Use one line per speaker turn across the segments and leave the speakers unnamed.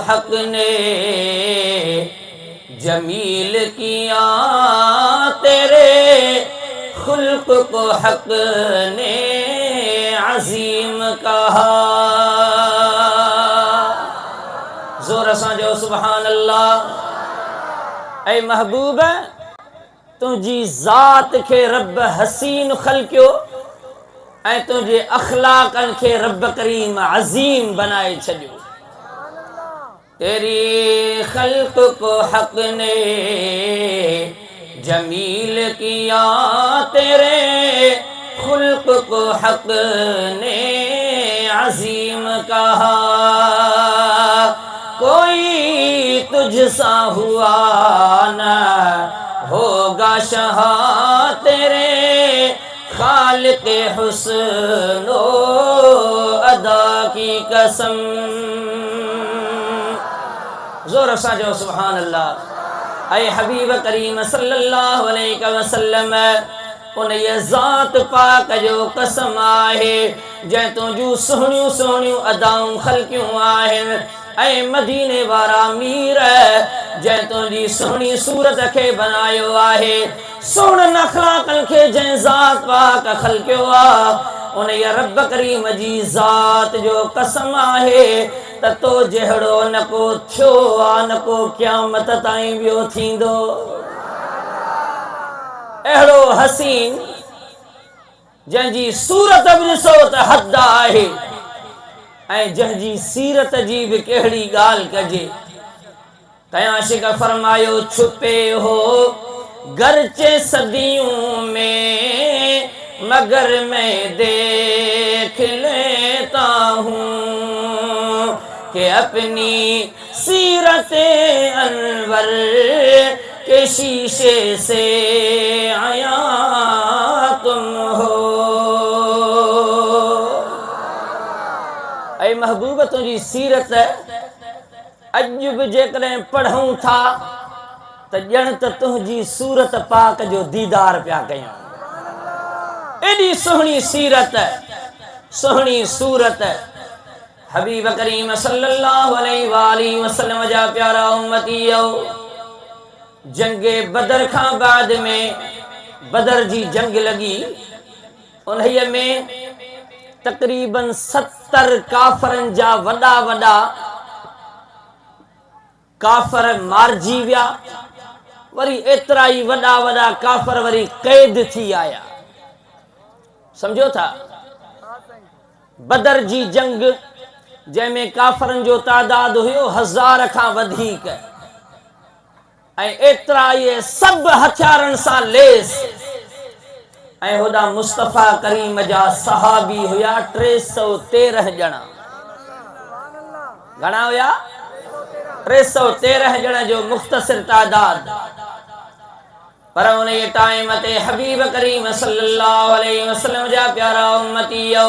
हक ने जमील किया, तेरे खुल्क को हक ने अजीम कहा। जोर सां जो सुभान अल्लाह। ऐ महबूब तुझी ज़ात खे रब हसीन ख़लक़ियो ऐं तुझे अखलाकन खे रब करीम अजीम बनाए छॾियो। तेरी खल्क को हक ने जमील किया, तेरे खुल्क को हक ने अजीम कहा। कोई तुझसा हुआ न होगा शहा, तेरे खालिक़े हुस्नो अदा की कसम। जोर सां जो सुभान अल्लाह। ऐ हबीब करीम सल्लल्लाहु अलैहि वसल्लम उन ये ज़ात पाक जो कसम आहे जंहिं तुंहिंजूं सुहिणियूं सुहिणियूं अदाऊं ख़लक़ियूं आहिनि। ऐं मदीने वारा मीर जंहिं तुंहिंजी सुहिणी सूरत खे बनायो आहे, सुहिणनि अखलाकनि खे जंहिं ज़ात पाक ख़लक़ियो आहे, उन ये रब करीम जी ज़ात जो कसम आहे त तो जहिड़ो न को थियो आहे न को क़यामत ताईं ॿियो थींदो। अहिड़ो हसीन जंहिंजी सूरत बि ॾिसो त हद आहे ऐं जंहिंजी सीरत जी बि कहिड़ी ॻाल्हि कजे। कयां शिक फरमायो छुपे हो गरचे सदियों में, मगर मैं देख लेता हूँ कि अपनी सीरत अनवर के शीशे से आया तुम हो। ऐ महबूब तुझी सीरत अॼु बि जेकॾहिं पढ़ूं था त ॼण त तुंहिंजी सूरत पाक जो दीदार पिया कयूं। एॾी सुहिणी सीरत, सुहिणी सूरत। हबीब करीम सल्लल्लाहु अलैहि वसल्लम जा प्यारा उम्मतीयो, जंगे बदर खां बाद में बदर जी जंग लगी, उन्हीअ में तक़रीबन 70 काफ़रनि जा वॾा वॾा काफ़र मारजी विया। वरी एतिरा ई वॾा वॾा काफ़र वरी क़ैद थी आया। समझो था, बदर जी जंग जंहिंमें काफ़रनि जो तादाद हुयो 1000 खां वधीक ऐं एतिरा इहे सभु हथियारनि सां लेस। ऐं होॾा मुस्तफ़ा करीम जा सहाबी हुया 313 ॼणा। घणा हुया? 313 ॼणा जो मुख़्तसिर तादाद। पर उन टाइम ते हबीब करीम सल्लल्लाहु अलैहि वसल्लम जा प्यारा उम्मतीयो,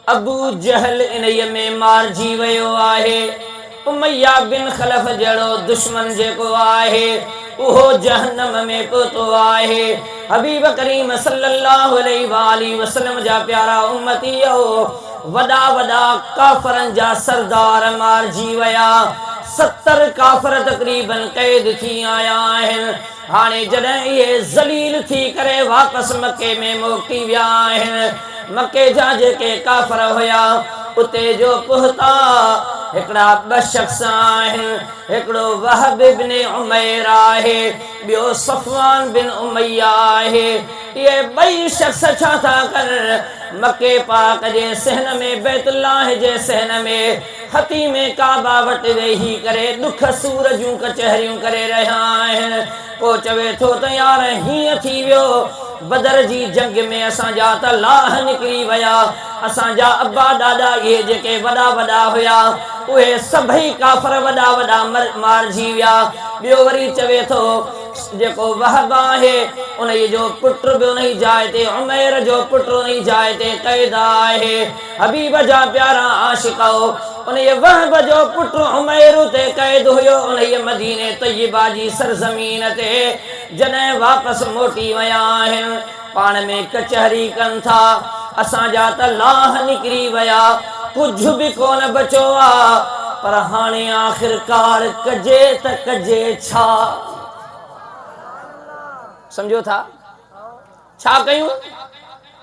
अबू जहल इन्हीअ में मारजी वियो आहे। उमैया बिन खलफ जहिड़ो दुश्मन जेको आहे उहो जहन्नम में पहुतो आहे। हबीब करीम सल्लल्लाहु अलैहि वसल्लम जा प्यारा उम्मतीयो, वॾा वॾा काफ़रनि जा सरदार मारजी विया। 70 काफ़र तक़रीबन क़ैद थी आया आहिनि। हाणे जॾहिं इहे ज़लील थी करे वापसि मके में मोटी विया आहिनि, मके जा जेके काफ़र हुया उते जो पहुता हिकिड़ा 2 शख़्स आहिनि। हिकिड़ो वहब इब्न उमैर आहे, ॿियो सफ़वान बिन उमैया आहे। इहे 2 शख़्स छा था कनि? मके पाक जे सहन में, बैतुल्लाह जे सहन में, हती में काबा वटि वेही करे दुख सूर जूं कचहरियूं करे रहिया आहिनि। पोइ चवे थो त यार हीअं थी वियो, बदर जी जंग में असांजा त लाह निकिरी विया। असांजा अब्बा ॾाॾा इहे जेके वॾा वॾा हुया उहे सभई काफ़र वॾा वॾा मारजी विया। ॿियो वरी चवे थो जेको वहब आहे उन जो पुटु बि उन जाइ ते, उमैर जो पुटु उन जाइ ते क़ैद आहे। हबीब जा प्यारा आशिक़ो, उन वहब जो पुटु उमैर ते क़ैद हुयो उन मदीने तय्यबा जी सरज़मीन ते। जॾहिं वापसि मोटी विया आहिनि, पाण में कचहरी कनि था, असांजा त लाह निकिरी विया, कुझु बि कोन बचो आहे। पर हाणे आखिरकार कजे त कजे छा। समझो था छा कयूं?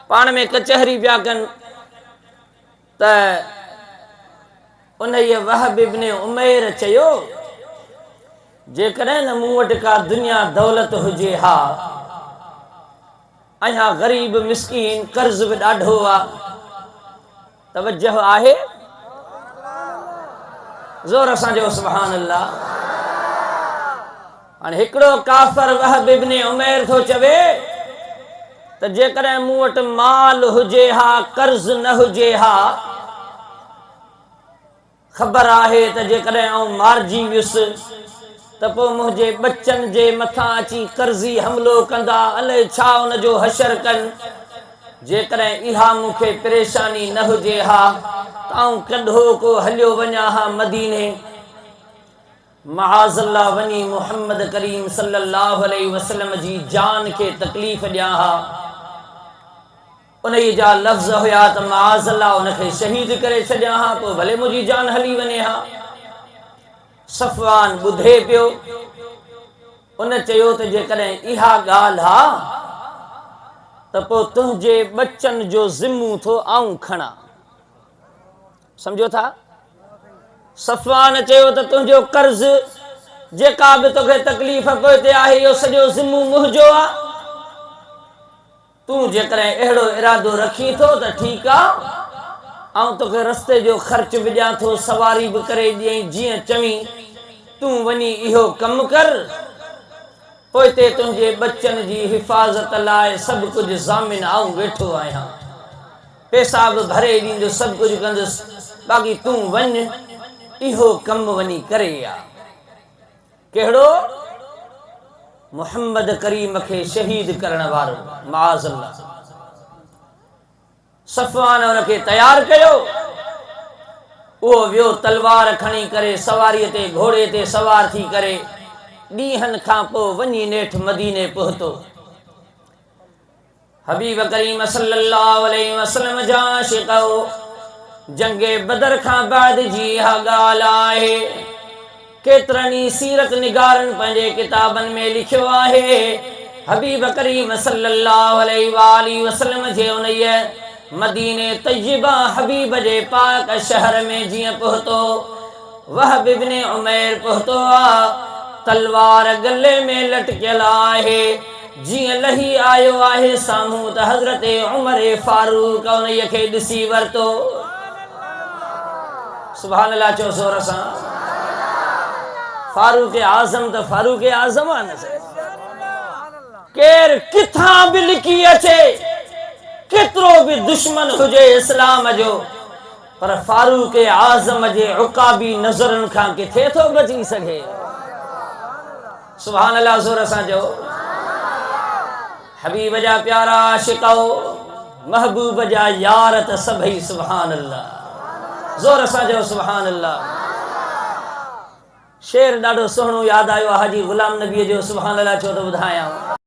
पाण में कचहरी पिया कनि त उन वहब इब्न उमैर चयो जेकॾहिं न मूं वटि का दुनिया दौलत हुजे हा, अञा ग़रीब मिस्कीन कर्ज़ बि ॾाढो आहे। तवज्जो आहे? ज़ोर सां जो सुभान अल्लाह। हाणे हिकिड़ो काफ़र वहब इब्न उमैर थो चवे त जेकॾहिं मूं वटि माल हुजे हा, कर्ज़ न हुजे हा, ख़बर आहे त जेकॾहिं आउं मारिजी वियुसि त पोइ मुंहिंजे बच्चनि जे मथां अची कर्ज़ी हमिलो कंदा, अलाए छा उन जो हशर कनि। जेकॾहिं इहा मूंखे परेशानी न हुजे हा त आउं कॾो को हलियो वञा हा मदीने, मआज़ल्लाह वञी मुहम्मद करीम सल्लल्लाहु अलैहि वसल्लम जी जान खे तकलीफ़ ॾियां हा। उन जा लफ़्ज़ हुया त मआज़ल्लाह उनखे शहीद करे छॾियां हा, पोइ भले मुंहिंजी जान हली वञे हा। सफ़वान ॿुधे पियो, उन चयो त जेकॾहिं इहा ॻाल्हि हा त पोइ तुंहिंजे बच्चनि जो ज़िम्मो थो आऊं खणा। समझो था? सफ़वान चयो त तुंहिंजो कर्ज़ जेका बि तोखे तकलीफ़ पहुते आहे इहो सॼो ज़िम्मो मुंहिंजो आहे। तूं जेकॾहिं अहिड़ो इरादो रखी थो त ठीकु आहे, आउं तोखे रस्ते जो ख़र्च बि ॾियां थो, सवारी बि करे ॾियईं, जीअं चवीं तूं वञी इहो कमु कर। पोइ हिते तुंहिंजे बच्चनि जी हिफ़ाज़त लाइ सभु कुझु ज़ामिन आऊं वेठो आहियां, पैसा बि भरे ॾींदुसि, सभु कुझु कंदुसि, बाक़ी तूं वञ इहो कमु वञी करे आ। कहिड़ो? मुहम्मद करीम खे शहीद करण वारो, माअज़ल्लाह। सफ़वान उनखे तयारु कयो, उहो वियो तलवार खणी करे सवारीअ ते, घोड़े ते सवार थी करे ॾींहंनि खां पोइ वञी नेठि मदीने पहुतो। हबीब करीम सल्लल्लाहु अलैहि वसल्लम जा आशिक़ो, जंगे बदर खां बाद जी इहा ॻाल्हि आहे। केतिरनि सीरत निगारनि पंहिंजे किताबनि में लिखियो आहे, हबीब करीम सल्लल्लाहु अलैहि वसल्लम जे उनईअ मदीने तय्यबा हबीब जे पाक शहर में जीअं पहुतो, वहब इब्न उमैर पहुतो आहे, तलवार गले में लटकियल आहे। जीअं लही आयो आहे साम्हूं त हज़रत उमर फारूक उनईअ खे ॾिसी वरितो। सुभान अल्लाह चओ ज़ोर सां। फारूक आज़म त फारूक आज़म आहे न। केर किथां बि लिकी अचे, केतिरो बि दुश्मन हुजे इस्लाम जो, पर फारूक आज़म जे उकाबी नज़रनि खां किथे थो बची सघे। सुभान अल्लाह ज़ोर सां चओ। हबीब जा प्यारा आशिक़ो, महबूब जा यार त सभई सुभान अल्लाह। ज़ोर सां चओ सुभान अल्लाह। शेर ॾाढो सुहिणो यादि आयो हाजी ग़ुलाम नबीअ जो, सुभान अल्लाह चओ त ॿुधायां।